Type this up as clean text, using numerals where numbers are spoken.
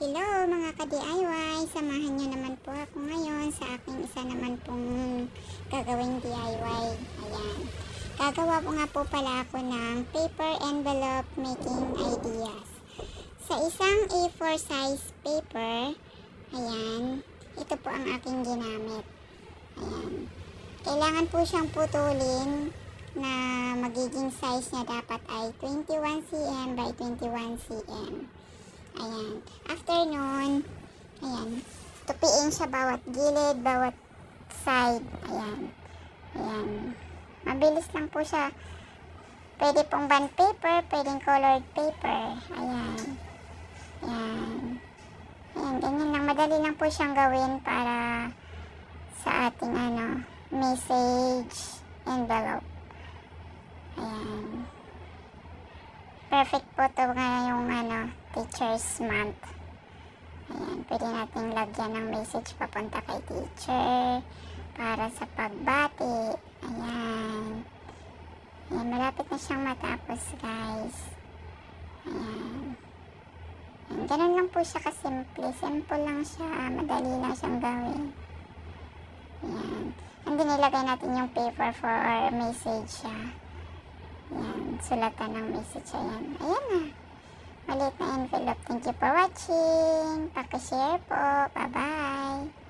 Hello mga ka-DIY! Samahan nyo naman po ako ngayon sa aking isa naman pong gagawing DIY. Ayan. Gagawa po nga po pala ako ng paper envelope making ideas. Sa isang A4 size paper, ayan, ito po ang aking ginamit. Ayan. Kailangan po siyang putulin na magiging size niya dapat ay 21 cm by 21 cm. Ayan. After nun, ayan, tupiin siya bawat gilid, bawat side. Ayan. Ayan. Mabilis lang po siya. Pwede pong bond paper, pwedeng colored paper. Ayan. Ayan. Ayan, ganyan lang. Madali lang po siyang gawin para sa ating message envelope. Ayan. Perfect po ito ngayong Teacher's Month. Ayan, pwede natin lagyan ng message papunta kay teacher para sa pagbati. Ayan. Ayan, malapit na siyang matapos, guys. Ayan. Ayan, ganun lang po siya kasimple. Simple lang siya. Madali lang siyang gawin. Ayan. And then, nilagay natin yung paper for message siya. Ayan, sulatan ng message. Ayan. Ayan na. Maliit na envelope. Thank you for watching. Paki-share po. Bye-bye.